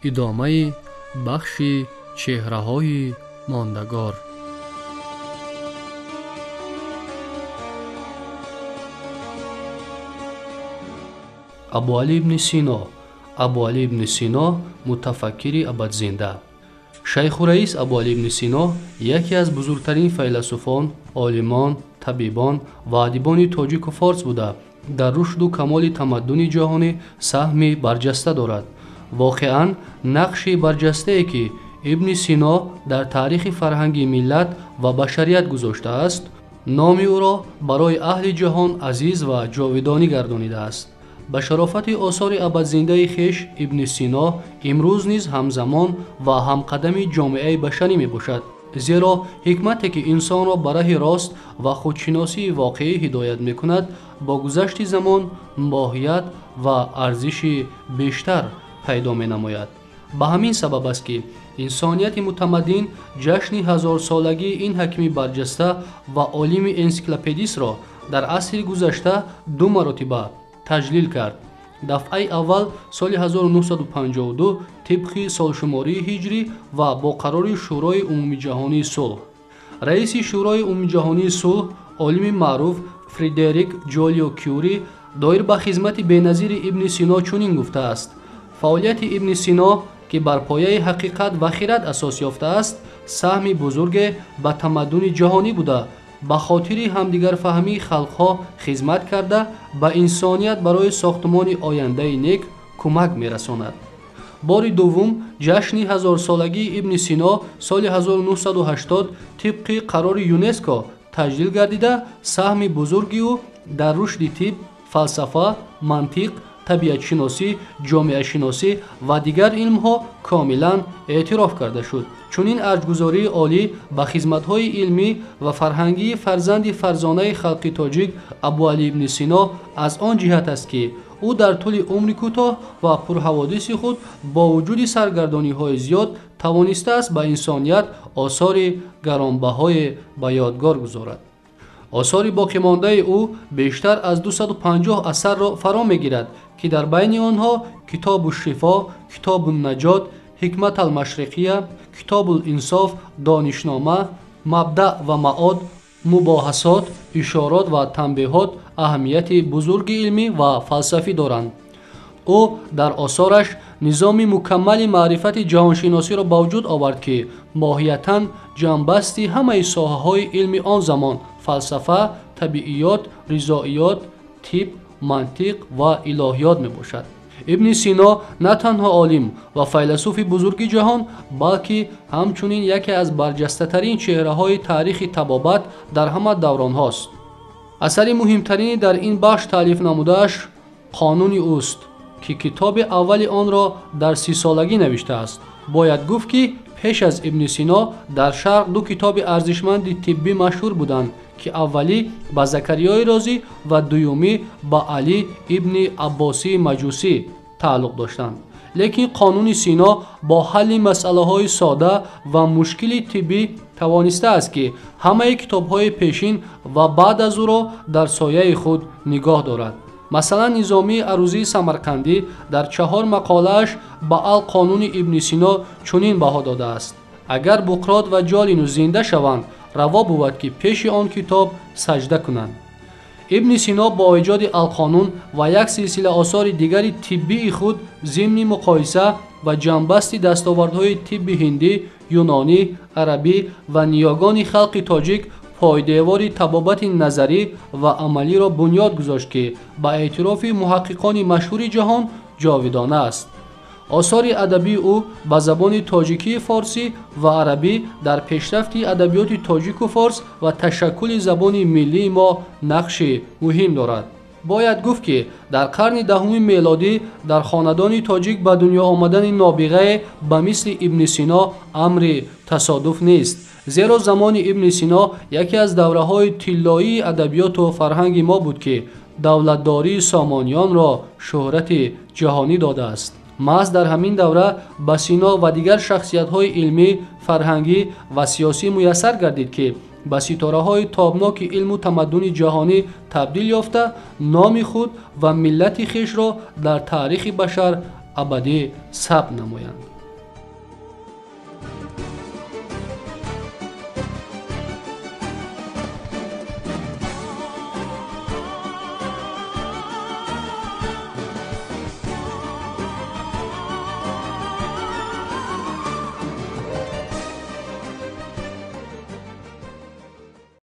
ادامه بخش چهره‌های ماندگار. ابوعلی ابن سینا. ابوعلی ابن سینا متفکر ابدزنده. شیخ الرئیس ابوعلی ابن سینا یکی از بزرگترین فیلسوفان، عالمان، طبیبان و ادیبان تاجیک و فارس بوده. در رشد و کمال تمدن جهانی سهمی برجسته دارد. واقعاً نقش برجسته‌ای که ابن سینا در تاریخ فرهنگی ملت و بشریت گذاشته است، نام او را برای اهل جهان عزیز و جاودانی گردانیده است. به شرافت آثار ابدزنده خویش ابن سینا امروز نیز همزمان و همقدم جامعه بشری می باشد، زیرا حکمتی که انسان را به راه راست و خودشناسی واقعی هدایت می کند با گذشت زمان ماهیت و ارزش بیشتر پیدا می نماید. به همین سبب است که انسانیت متمدن جشن 1000 سالگی این حکیم برجسته و عالم انسیکلوپدیست را در عصر گذشته 2 مرتبه تجلیل کرد. دفعه اول سال 1952 طبق سالشماری هجری و با قرار شورای عمومی جهانی صلح. رئیس شورای عمومی جهانی صلح عالم معروف فریدریک جولیو کیوری دایر به خدمت بی‌نظیر ابن سینا چنین گفته است: فعالیت ابن سینا که بر پایه حقیقت و خرد اساس یافته است، سهم بزرگ به تمدن جهانی بوده، به خاطر همدیگر فهمی خلقها خدمت کرده به انسانیت برای ساختمان آینده نیک کمک می‌رساند. بار دوم جشن 1000 سالگی ابن سینا سال 1980 طبق قرار یونسکو تجلیل گردیده، سهم بزرگی او در رشد طب، فلسفه، منطق، طبیعت شناسی، جامعه شناسی و دیگر علمها کاملا اعتراف کرده شد. چون این ارجگذاری عالی به خدمت‌های علمی و فرهنگی فرزند فرزانه خلق تاجیک ابوعلی ابن سینا از آن جهت است که او در طول عمر کوتاه و پرحوادث خود با وجود سرگردانی‌های زیاد توانسته است به انسانیت آثار گرانبهای به یادگار گذارد. آثار باقی مانده او بیشتر از 250 اثر را فرا می‌گیرد که در بین آنها کتاب الشفا، کتاب النجات، حکمت المشرقیه، کتاب الانصاف، دانشنامه، مبدأ و معاد، مباحثات، اشارات و تنبیهات اهمیت بزرگ علمی و فلسفی دارند. او در آثارش نظام مکمل معرفت جهانشناسی را به وجود آورد که ماهیتاً جنبستی همه ساحه‌های علمی آن زمان، فلسفه، طبیعیات، ریاضیات، طب، منطق و الهیات می باشد. ابن سینا نه تنها عالم و فیلسوف بزرگ جهان، بلکه همچنین یکی از برجسته ترین چهره های تاریخ طبابت در همه دوران هاست. اثر مهمترین در این بخش تالیف نموده‌اش قانون اوست که کتاب اول آن را در 30 سالگی نوشته است. باید گفت که پیش از ابن سینا در شرق 2 کتاب ارزشمند طبی مشهور بودند که اولی به زکریای رازی و دومی به علی ابن عباسی مجوسی تعلق داشتند. لیکن قانون سینا با حل مسئله های ساده و مشکل طبی توانسته است که همه کتاب های پیشین و بعد از او را در سایه خود نگاه دارد. مثلا نظامی عروضی سمرقندی در 4 مقاله‌اش به القانون ابن سینا چنین بها داده است: اگر بقراط و جالینو زنده شوند، روا بود که پیش آن کتاب سجده کنند. ابن سینا با ایجاد القانون و یک سلسله آثار دیگر طبی خود ضمن مقایسه و جنبستی دستاوردهای طب هندی، یونانی، عربی و نیاگان خلق تاجیک پایدیوار طبابت نظری و عملی را بنیاد گذاشت که با اعتراف محققان مشهور جهان جاودانه است. آثار ادبی او به زبان تاجیکی، فارسی و عربی در پیشرفت ادبیات تاجیک و فارس و تشکل زبان ملی ما نقش مهم دارد. باید گفت که در قرن 10 میلادی در خاندان تاجیک به دنیا آمدن نابغه به مثل ابن سینا امر تصادف نیست، زیرا زمان ابن سینا یکی از دوره‌های طلایی ادبیات و فرهنگ ما بود که دولتداری سامانیان را شهرت جهانی داده است. محض در همین دوره به سینا و دیگر شخصیت‌های علمی، فرهنگی و سیاسی میسر گردید که به ستاره‌های تابناک علم و تمدن جهانی تبدیل یافته نام خود و ملت خویش را در تاریخ بشر ابدی ثبت نمایند.